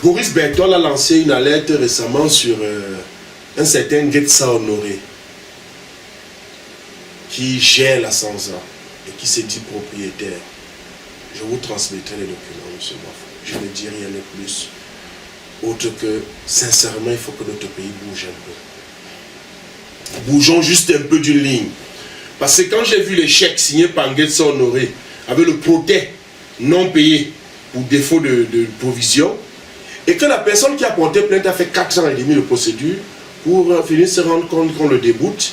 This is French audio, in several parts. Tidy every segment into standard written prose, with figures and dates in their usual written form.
Boris Bertol a lancé une alerte récemment sur un certain Getsa Honoré qui gère la Sansa et qui se dit propriétaire. Je vous transmettrai les documents, M. Bafou. Je ne dis rien de plus. Autre que, sincèrement, il faut que notre pays bouge un peu. Bougeons juste un peu d'une ligne. Parce que quand j'ai vu les chèques signés par Getsa Honoré avec le protêt non payé pour défaut de provision, et que la personne qui a porté plainte a fait 4 ans et demi de procédure pour finir se rendre compte qu'on le déboute,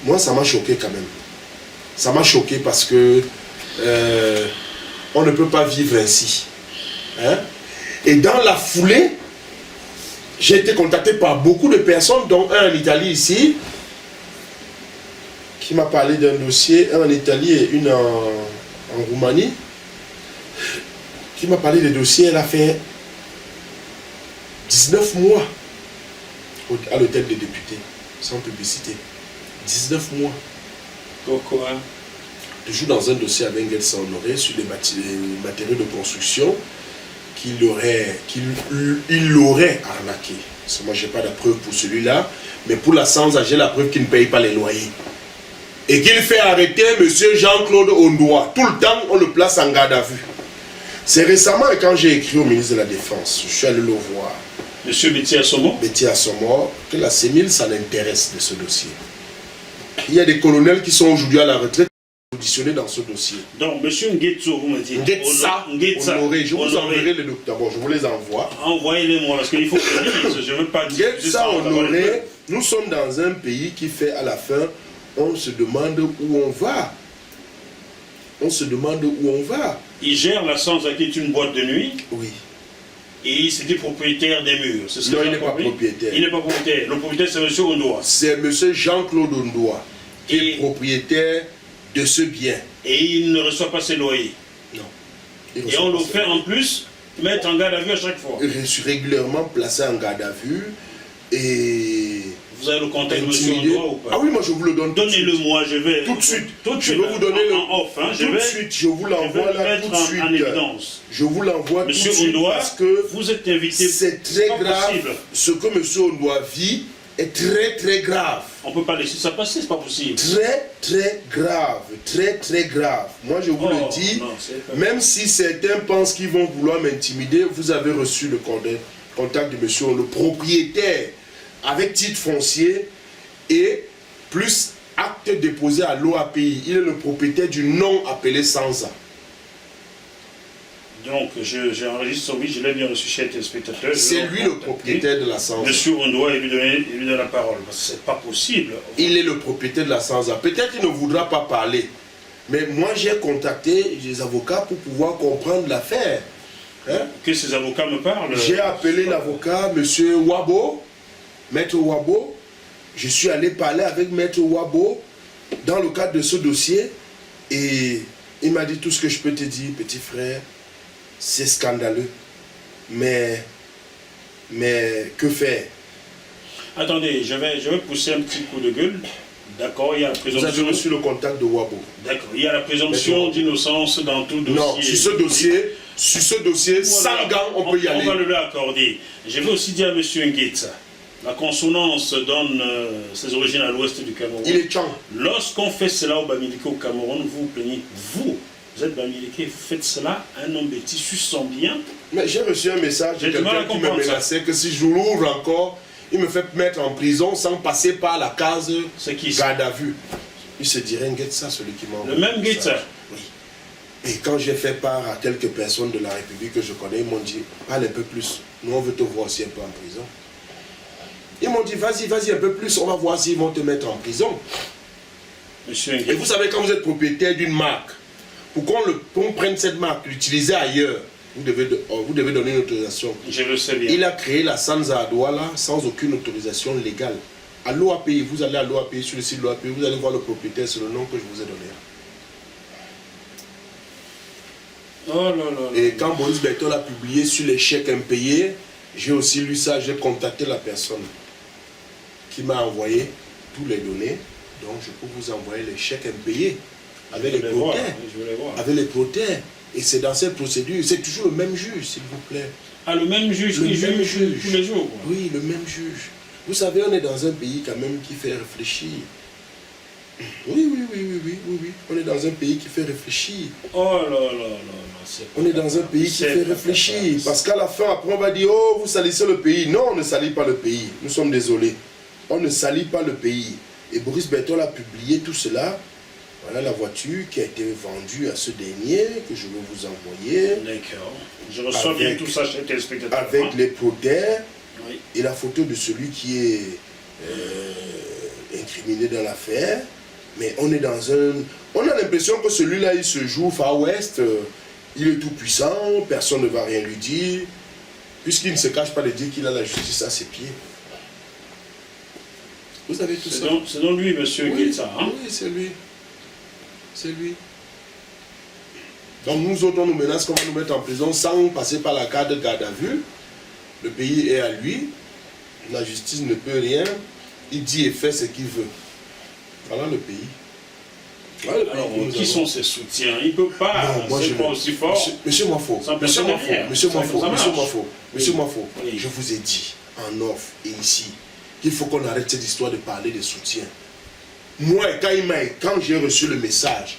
moi ça m'a choqué quand même. Ça m'a choqué parce que on ne peut pas vivre ainsi. Hein? Et dans la foulée, j'ai été contacté par beaucoup de personnes, dont un en Italie ici, qui m'a parlé d'un dossier, un en Italie et une en Roumanie, qui m'a parlé des dossiers. Elle a fait 19 mois à l'hôtel des députés, sans publicité. 19 mois. Pourquoi? Toujours dans un dossier avec Getsa Honoré sur les matériaux de construction qu'il l'aurait arnaqué. Parce que moi, je n'ai pas de preuve pour celui-là, mais pour la Sansa, j'ai la preuve qu'il ne paye pas les loyers. Et qu'il fait arrêter M. Jean-Claude Ondoa. Tout le temps, on le place en garde à vue. C'est récemment, quand j'ai écrit au ministre de la Défense, je suis allé le voir. Monsieur Betty Assomo? Betty Assomo, que la CEMIL, ça l'intéresse de ce dossier. Il y a des colonels qui sont aujourd'hui à la retraite auditionnés dans ce dossier. Donc, monsieur Ngetso, vous me dites. Ngetsa Honoré, je vous enverrai les documents. Bon, je vous les envoie. Envoyez-les-moi, parce qu'il faut que je ne veux pas dire. Ngetsa Honoré, nous sommes dans un pays qui fait à la fin, on se demande où on va. On se demande où on va. Il gère la Sansa qui est une boîte de nuit. Oui. Et il s'était propriétaire des murs. Non, il n'est pas propriétaire. Il n'est pas propriétaire. Le propriétaire, c'est M. Ondoa. C'est M. Jean-Claude Ondoa qui est propriétaire de ce bien. Et il ne reçoit pas ses loyers. Non. Et on le fait en plus mettre en garde à vue à chaque fois. Je suis régulièrement placé en garde à vue et... Vous avez le contact de M. Ondoa ou pas? Ah oui, moi je vous le donne. Donnez-le-moi, je vais... Tout de suite. Tout de suite. Je vais vous donner en off, hein, tout de suite, je vous l'envoie là tout de suite. En évidence. Je vous l'envoie tout de suite. M. Ondoa, parce que vous êtes invité. C'est très grave. Possible. Ce que M. Ondoa vit est très très grave. On ne peut pas laisser ça passer, c'est pas possible. Très très grave. Très très grave. Moi je vous le dis, même si certains pensent qu'ils vont vouloir m'intimider, vous avez reçu le contact de monsieur, le propriétaire, avec titre foncier et plus acte déposé à l'OAPI. Il est le propriétaire du nom appelé Sansa. Donc, j'enregistre oui, je l'ai bien reçu chez les spectateurs. C'est lui le propriétaire de la Sansa. Monsieur Ondoa, il lui donne la parole. C'est pas possible. Il est le propriétaire de la Sansa. Peut-être qu'il ne voudra pas parler. Mais moi, j'ai contacté les avocats pour pouvoir comprendre l'affaire. Hein? Que ces avocats me parlent. J'ai appelé l'avocat, monsieur Wabo, maître Wabo. Je suis allé parler avec maître Wabo dans le cadre de ce dossier. Et il m'a dit tout ce que je peux te dire, petit frère. C'est scandaleux. Mais que faire? Attendez, je vais pousser un petit coup de gueule. D'accord, il y a la présomption... Vous avez reçu le contact de Wabo. D'accord, il y a la présomption d'innocence dans tout dossier. Non, sur ce dossier, sans gants, on peut y aller. On va le lui accorder. Je vais aussi dire à M. Ngetsa, la consonance donne ses origines à l'ouest du Cameroun. Il est Tchang. Lorsqu'on fait cela au Bamileke au Cameroun, vous vous plaignez, vous êtes Bamileke, vous faites cela à un homme bêtis sur son bien. Mais j'ai reçu un message de quelqu'un qui me menaçait que si je l'ouvre encore, il me fait mettre en prison sans passer par la case garde à vue. Il se dirait Ngetsa, celui qui m'a envoyé. Le même Ngetsa? Oui. Et quand j'ai fait part à quelques personnes de la République que je connais, ils m'ont dit, parle un peu plus. Nous, on veut te voir aussi un peu en prison. Ils m'ont dit, vas-y un peu plus, on va voir s'ils vont te mettre en prison. Monsieur Et vous savez, quand vous êtes propriétaire d'une marque, pour qu'on prenne cette marque, l'utiliser ailleurs, vous devez donner une autorisation. Je le sais bien. Il a créé la Sansa à Douala sans aucune autorisation légale. À l'OAPI, vous allez à l'OAPI, sur le site de l'OAPI, vous allez voir le propriétaire, c'est le nom que je vous ai donné. Oh là là. Et quand Boris Bertol a publié sur les chèques impayés, j'ai aussi lu ça, j'ai contacté la personne qui m'a envoyé tous les données. Donc je peux vous envoyer les chèques impayés avec les protèges. Avec les protèges. Et c'est dans cette procédure, c'est toujours le même juge, s'il vous plaît. Ah, le même juge qui juge tous les jours, quoi. Oui, le même juge. Vous savez, on est dans un pays quand même qui fait réfléchir. Oui. On est dans un pays qui fait réfléchir. Oh là là. On est dans un pays qui fait réfléchir. Parce qu'à la fin, après, on va dire, oh, vous salissez le pays. Non, on ne salit pas le pays. Nous sommes désolés. On ne salit pas le pays. Et Boris Berthold a publié tout cela. Voilà la voiture qui a été vendue à ce dernier, que je vais vous envoyer. D'accord. Je reçois bien tout ça chez les téléspectateurs. Avec les protèges. Oui. Et la photo de celui qui est incriminé dans l'affaire. Mais on est dans un... On a l'impression que celui-là, il se joue Far West. Il est tout puissant, personne ne va rien lui dire. Puisqu'il ne se cache pas de dire qu'il a la justice à ses pieds. Vous avez tout ça. C'est donc lui, monsieur Guetta, hein? Oui, c'est lui. C'est lui. Donc nous autres, on nous menace qu'on va nous mettre en prison sans passer par la carte de garde à vue. Le pays est à lui. La justice ne peut rien. Il dit et fait ce qu'il veut. Voilà le pays. Voilà le pays. Alors, qui sont ses soutiens? Il ne peut pas. Non, moi, c'est pas aussi fort. Monsieur Moifo, Monsieur Moifo, Oui. je vous ai dit en off et ici qu'il faut qu'on arrête cette histoire de parler de soutien. Moi, quand j'ai reçu le message,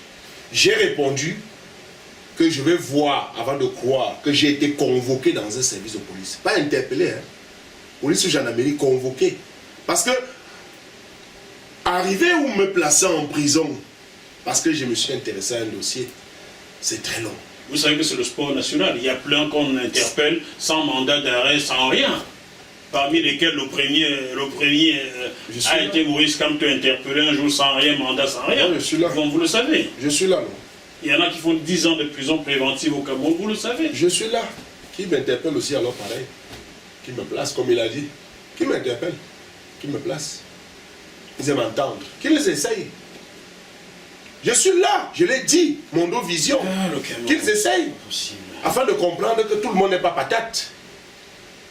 j'ai répondu que je vais voir avant de croire que j'ai été convoqué dans un service de police. Pas interpellé, hein. Police ou gendarmerie convoqué. Parce que arriver ou me placer en prison parce que je me suis intéressé à un dossier, c'est très long. Vous savez que c'est le sport national. Il y a plein qu'on interpelle sans mandat d'arrêt, sans rien. Parmi lesquels le premier a été Maurice Kamto interpellé un jour sans rien, mandat sans rien. Non, je suis là. Bon, vous le savez. Je suis là, non. Il y en a qui font 10 ans de prison préventive au Cameroun, vous le savez. Je suis là. Qui m'interpelle aussi alors pareil. Qui me place, comme il a dit. Qui m'interpelle. Qui me place. Ils aiment entendre. Qu'ils essayent. Je suis là, je l'ai dit, Mondo Vision. Qu'ils essayent. Afin de comprendre que tout le monde n'est pas patate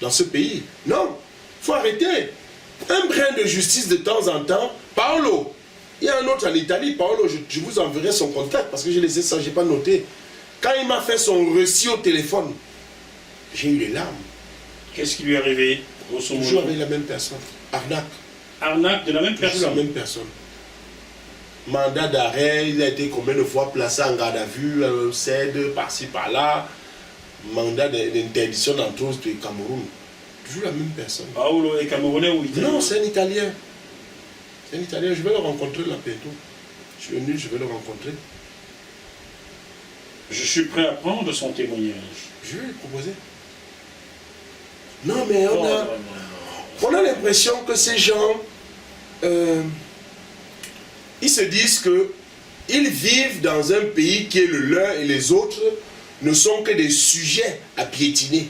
dans ce pays. Non, il faut arrêter. Un brin de justice de temps en temps. Paolo, il y a un autre en Italie. Paolo, je vous enverrai son contact parce que je les ai ça, je n'ai pas noté. Quand il m'a fait son récit au téléphone, j'ai eu les larmes. Qu'est-ce qui lui est arrivé? Toujours avec la même personne. Arnaque. Arnaque de la même personne. Toujours la même personne. Mandat d'arrêt, il a été combien de fois placé en garde à vue, cède par-ci par-là. Mandat d'interdiction d'entrée du Cameroun. Toujours la même personne. Paolo est Camerounais ou Italien? Non, c'est un Italien. C'est un Italien, je vais le rencontrer là bientôt. Je suis venu, je vais le rencontrer. Je suis prêt à prendre son témoignage. Je vais lui proposer. Non, mais on a l'impression que ces gens, ils se disent que ils vivent dans un pays qui est le leur et les autres ne sont que des sujets à piétiner.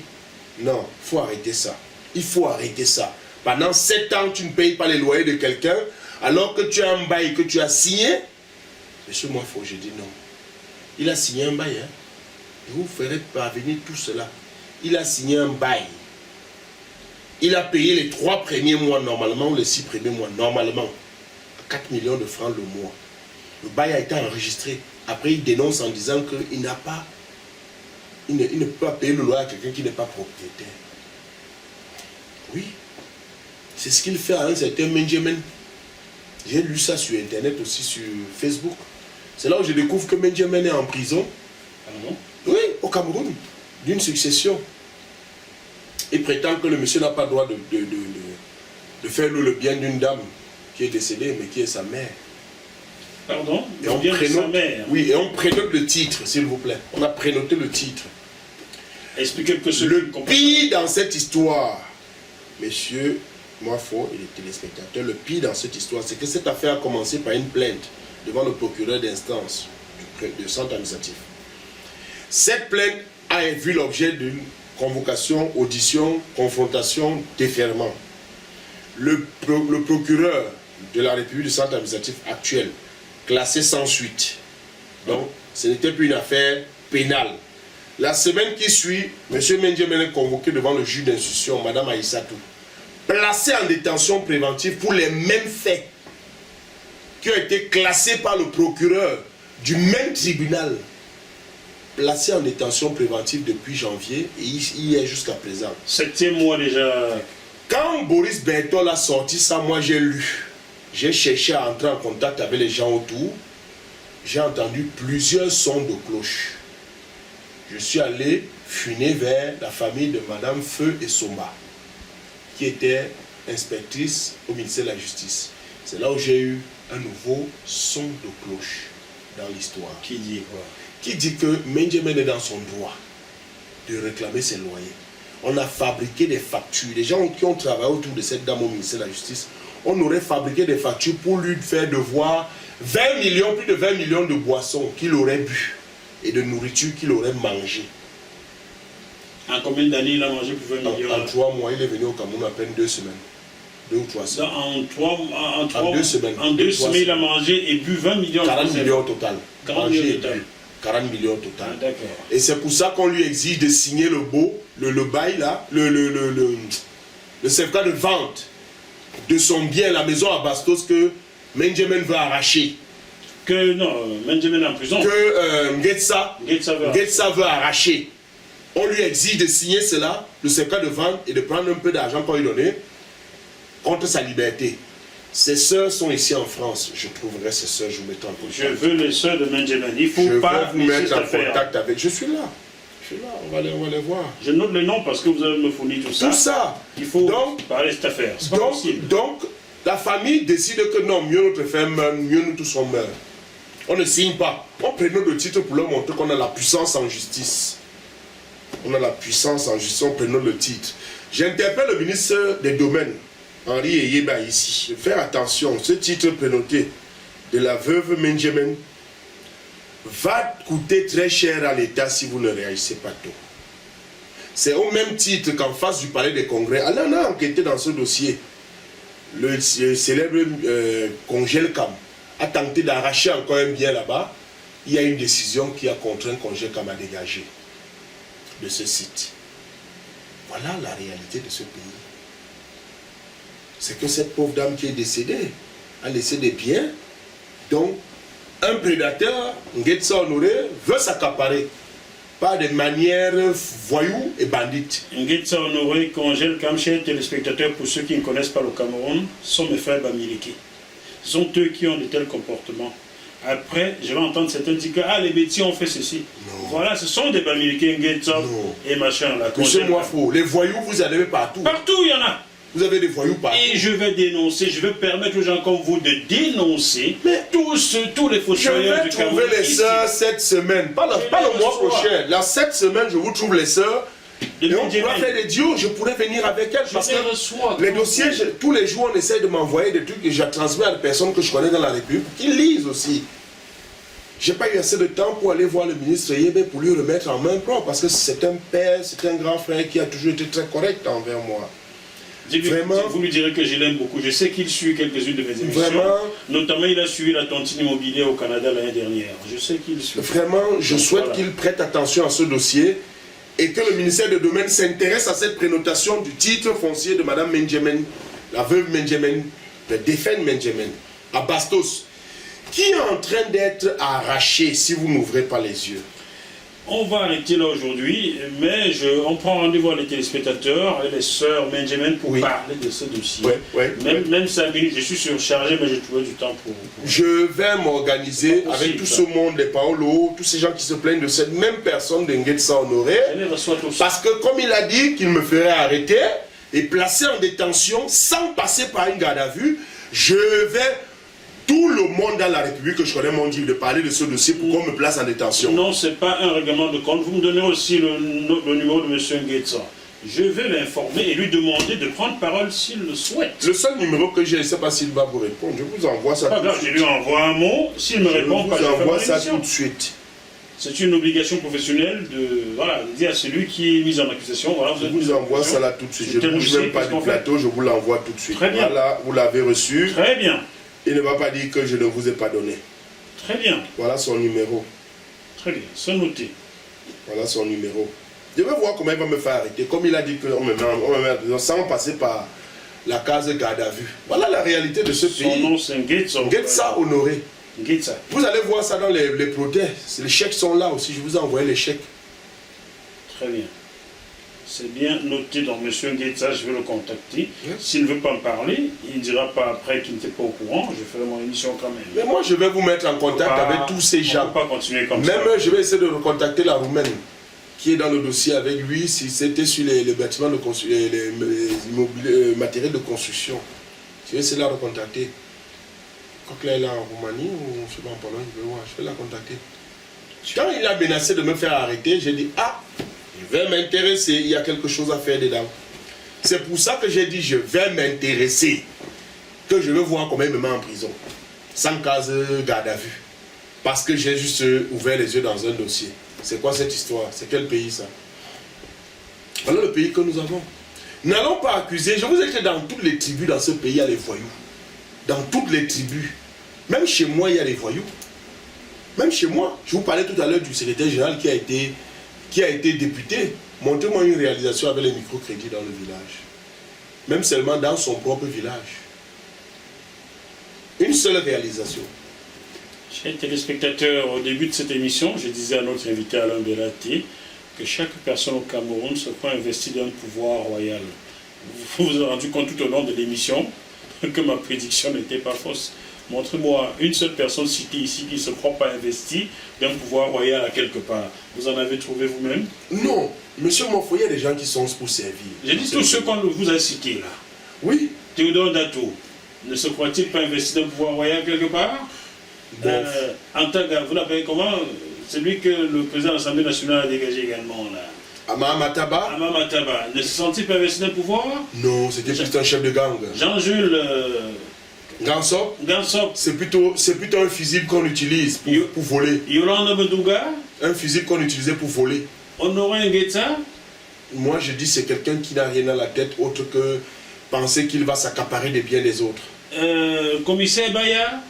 Non, il faut arrêter ça. Il faut arrêter ça. Pendant 7 ans, tu ne payes pas les loyers de quelqu'un, alors que tu as un bail que tu as signé. Monsieur Moifo, je dis non. Il a signé un bail. Hein. Je vous ferai parvenir tout cela. Il a signé un bail. Il a payé les 3 premiers mois normalement, ou les 6 premiers mois normalement, à 4 millions de francs le mois. Le bail a été enregistré. Après, il dénonce en disant qu'il n'a pas, il ne peut pas payer le loyer à quelqu'un qui n'est pas propriétaire. Oui. C'est ce qu'il fait à un certain Benjamin. J'ai lu ça sur Internet aussi, sur Facebook. C'est là où je découvre que Benjamin est en prison. Oui, au Cameroun, d'une succession. Il prétend que le monsieur n'a pas le droit de faire le bien d'une dame qui est décédée, mais qui est sa mère. Pardon? Et on prénote, sa mère. Oui, et on prénote le titre, s'il vous plaît. On a prénoté le titre. Expliquez que le pire dans cette histoire, messieurs Moifo et les téléspectateurs, le pire dans cette histoire, c'est que cette affaire a commencé par une plainte devant le procureur d'instance du centre administratif. Cette plainte a vu l'objet d'une convocation, audition, confrontation, déferment. Le procureur de la République du centre administratif actuel, classé sans suite. Donc, ce n'était plus une affaire pénale. La semaine qui suit, M. Benjamin est convoqué devant le juge d'instruction, Mme Aïssatou, placé en détention préventive pour les mêmes faits qui ont été classés par le procureur du même tribunal. placé en détention préventive depuis janvier et il y est jusqu'à présent. 7e mois déjà. Quand Boris Berthold a sorti ça, moi j'ai lu. J'ai cherché à entrer en contact avec les gens autour. J'ai entendu plusieurs sons de cloche. Je suis allé funer vers la famille de Madame Feu et Somba, qui était inspectrice au ministère de la Justice. C'est là où j'ai eu un nouveau son de cloche dans l'histoire. Qui dit quoi? Qui dit que Menjemen est dans son droit de réclamer ses loyers. On a fabriqué des factures. Les gens qui ont travaillé autour de cette dame au ministère de la Justice, on aurait fabriqué des factures pour lui faire devoir 20 millions, plus de 20 millions de boissons qu'il aurait bu et de nourriture qu'il aurait mangé. En combien d'années il a mangé pour 20 millions? En 3 mois, il est venu au Cameroun à peine 2 semaines. 2 ou 3 semaines. En 2 semaines. En 2 semaines, il a mangé et bu 20 millions. 40 millions au total. 40 millions au total. 40 millions au total. Ah, d'accord. Et c'est pour ça qu'on lui exige de signer le bail là, le certificat de vente de son bien, la maison à Bastos que Menjemen veut arracher. Que non, Menjemen est en prison. Que Ngetsa veut arracher. On lui exige de signer cela, le certificat de vente et de prendre un peu d'argent pour lui donner contre sa liberté. Ses sœurs sont ici en France. Je trouverai ses sœurs, je vous mettrai en contact. Je veux les sœurs de Menjemen. Il faut je pas vais vous mettre en contact avec. Je suis là. On va les voir. Je note les noms parce que vous allez me fournir tout ça. Tout ça. Il faut parler de cette affaire. Donc, la famille décide que non, mieux notre frère meurt, mieux nous tous on meurt. On ne signe pas. On prenait le titre pour leur montrer qu'on a la puissance en justice. On a la puissance en justice, on prenait le titre. J'interpelle le ministre des Domaines, Henri Eyeba ici. Faire attention, ce titre prénoté de la veuve Menjemen va coûter très cher à l'État si vous ne réagissez pas tôt. C'est au même titre qu'en face du palais des congrès. Alors on a enquêté dans ce dossier. Le célèbre Congelcam a tenté d'arracher encore un bien là-bas. Il y a une décision qui a contraint Congelcam à dégager de ce site. Voilà la réalité de ce pays. C'est que cette pauvre dame qui est décédée a laissé des biens dont un prédateur, Ngetsa Honoré, veut s'accaparer par des manières voyous et bandites. Ngetsa Honoré, Congelcam, chers téléspectateurs, pour ceux qui ne connaissent pas le Cameroun, sont mes frères Bamileke. Ce sont eux qui ont de tels comportements. Après, je vais entendre certains dire que les métiers ont fait ceci. Non. Voilà, ce sont des Bamileke, Ngetsa et machin. Monsieur Moifo, les voyous, vous en avez partout. Partout, il y en a. Vous avez des voyous partout. Et je vais dénoncer, je vais permettre aux gens comme vous de dénoncer tous les fossoyeurs du Cameroun. Je vais trouver les sœurs cette semaine, pas le mois prochain. Là, cette semaine, je vous trouve les sœurs. Et on pourra faire des duos, je pourrais venir avec elles. Parce que les dossiers, tous les jours, on essaie de m'envoyer des trucs et je transmets à des personnes que je connais dans la République, qui lisent aussi. Je n'ai pas eu assez de temps pour aller voir le ministre Yébé pour lui remettre en main propre, parce que c'est un père, c'est un grand frère qui a toujours été très correct envers moi. Vous lui direz que je l'aime beaucoup. Je sais qu'il suit quelques-unes de mes émissions. Vraiment, notamment, il a suivi la tontine immobilière au Canada l'année dernière. Je sais qu'il suit. Vraiment, je souhaite qu'il prête attention à ce dossier et que le ministère des Domaines s'intéresse à cette prénotation du titre foncier de Mme Menjemen, la veuve Menjemen, le défunt Menjemen, à Bastos, qui est en train d'être arraché si vous n'ouvrez pas les yeux. On va arrêter là aujourd'hui, mais on prend rendez-vous avec les téléspectateurs et les sœurs Menjemen pour parler de ce dossier. Même 5 minutes, je suis surchargé, mais j'ai trouvé du temps pour... Je vais m'organiser avec tout ce monde, les Paolo, tous ces gens qui se plaignent de cette même personne de Ngetsa Honoré. Parce que comme il a dit qu'il me ferait arrêter et placer en détention sans passer par une garde à vue, je vais... Tout le monde dans la République que je connais m'ont dit de parler de ce dossier pour qu'on me place en détention. Non, ce n'est pas un règlement de compte. Vous me donnez aussi le numéro de M. Ngetsa. Je vais l'informer et lui demander de prendre parole s'il le souhaite. Le seul numéro que j'ai, je ne sais pas s'il va vous répondre. Je vous envoie ça tout de suite. Je lui envoie un mot. S'il me répond pas, je vous envoie ça tout de suite. C'est une obligation professionnelle de dire à celui qui est mis en accusation. Voilà, je vous envoie ça là tout de suite. Je ne bouge même pas du plateau, je vous l'envoie tout de suite. Très bien. Voilà, vous l'avez reçu. Très bien. Il ne va pas dire que je ne vous ai pas donné. Très bien. Voilà son numéro. Très bien, c'est noté. Voilà son numéro. Je vais voir comment il va me faire arrêter. Comme il a dit qu'on me met en prison sans passer par la case garde à vue. Voilà la réalité de ce pays. Son nom c'est Ngetsa Honoré. Ngitsa. Vous allez voir ça dans les protestes. Les chèques sont là aussi. Je vous ai envoyé les chèques. Très bien. C'est bien noté dans M. Ngitsa, je vais le contacter. Yes. S'il ne veut pas me parler, il ne dira pas après qu'il n'était pas au courant. Je ferai mon émission quand même. Mais moi, je vais vous mettre en contact avec tous ces gens. On ne peut pas continuer comme ça. Même je vais essayer de recontacter la Roumaine qui est dans le dossier avec lui, si c'était sur les bâtiments de construction, les matériels de construction. Je vais essayer de la recontacter. Quand elle est là en Roumanie ou je sais pas en Pologne, je vais la contacter. Quand il a menacé de me faire arrêter, j'ai dit, ah, je vais m'intéresser, il y a quelque chose à faire dedans. C'est pour ça que j'ai dit, je vais m'intéresser, que je veux voir combien il me met en prison, sans case garde à vue. Parce que j'ai juste ouvert les yeux dans un dossier. C'est quoi cette histoire? C'est quel pays ça? Voilà le pays que nous avons. N'allons pas accuser, je vous ai dit que dans toutes les tribus dans ce pays, il y a les voyous. Dans toutes les tribus. Même chez moi, il y a les voyous. Même chez moi. Je vous parlais tout à l'heure du secrétaire général qui a été député. Montrez-moi une réalisation avec les microcrédits dans le village. Même seulement dans son propre village. Une seule réalisation. Chers téléspectateurs, au début de cette émission, je disais à notre invité Alain Belaté que chaque personne au Cameroun se croit investie d'un pouvoir royal. Vous vous êtes rendu compte tout au long de l'émission que ma prédiction n'était pas fausse. Montrez-moi une seule personne citée ici qui ne se croit pas investie d'un pouvoir royal à quelque part. Vous en avez trouvé vous-même? Non, monsieur Mofo, il y a des gens qui sont pour servir. J'ai dit tous ceux qu'on vous a cités là. Oui. Théodore Dato, ne se croit-il pas investi d'un pouvoir royal quelque part? Bon. Antaga, vous l'appelez comment? Celui que le président de l'Assemblée nationale a dégagé également là. Amamataba? Amamataba, ne se sent-il pas investi d'un pouvoir? Non, c'était plus un chef de gang. Jean-Jules Gansop? Gansop. C'est plutôt un fusible qu'on utilise pour voler. Yolande Bedouga? Un fusible qu'on utilisait pour voler. Honoré Nguetsa? Moi, je dis c'est quelqu'un qui n'a rien à la tête autre que penser qu'il va s'accaparer des biens des autres. Commissaire Baya?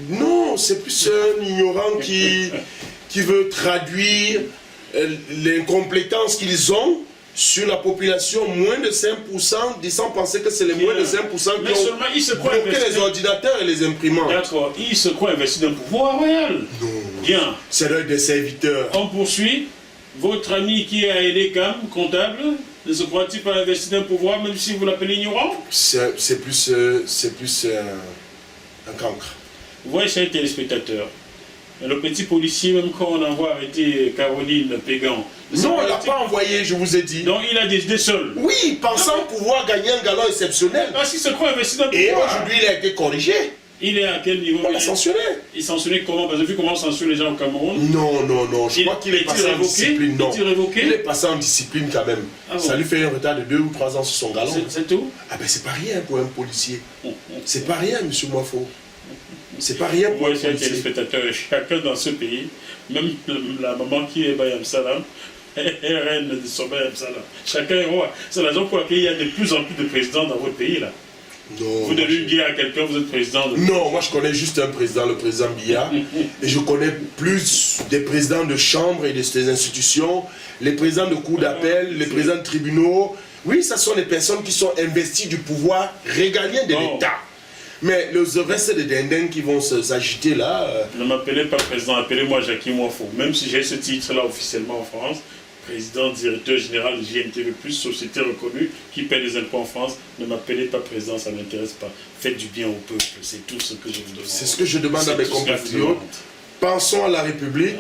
Non, c'est plus un ignorant qui veut traduire l'incompétence qu'ils ont sur la population, moins de 5%, disant penser que c'est les moins de 5% qui ont bloqué les ordinateurs et les imprimantes. D'accord, il se croit investi d'un pouvoir royal. Non. Bien. C'est l'un des serviteurs. On poursuit. Votre ami qui est à Elecam, comptable, ne se croit-il pas investi d'un pouvoir, même si vous l'appelez ignorant? C'est plus un cancre. Vous voyez, chers téléspectateurs, le petit policier, même quand on envoie arrêter Caroline Pégan. Non, on ne l'a pas envoyé, je vous ai dit. Donc il a décidé seul. Oui, pensant pouvoir gagner un galon exceptionnel. Parce qu'il se croit investi d'un pouvoir. Et aujourd'hui, il a été corrigé. Il est à quel niveau? On l'a sanctionné. Il sanctionné comment? Parce que vu comment on sanctionne les gens au Cameroun. Non, je crois qu'il est passé en discipline. Non, il est passé en discipline quand même. Ah bon? Ça lui fait un retard de 2 ou 3 ans sur son galon. C'est tout? Ah ben c'est pas rien pour un policier. C'est pas rien, monsieur Moifo. C'est pas rien pour un policier. Téléspectateurs, chacun dans ce pays, même la maman qui est Bayam Salam, est reine de son Bayam Salam. Chacun est roi. C'est la raison pour laquelle il y a de plus en plus de présidents dans votre pays là. Non, vous donnez une guerre à quelqu'un, vous êtes président de... Non, moi je connais juste un président, le président Biya. Et je connais plus des présidents de chambre et des institutions, les présidents de cour d'appel, les présidents de tribunaux. Oui, ce sont des personnes qui sont investies du pouvoir régalien de l'État. Mais le reste des dindins qui vont s'agiter là... Ne m'appelez pas président, appelez-moi Jackie Moifo. Même si j'ai ce titre-là officiellement en France, président, directeur général de JMTV+, société reconnue qui paie des impôts en France, ne m'appelez pas président, ça ne m'intéresse pas. Faites du bien au peuple, c'est tout ce que je vous demande. C'est ce que je demande à mes compatriotes. Pensons à la République,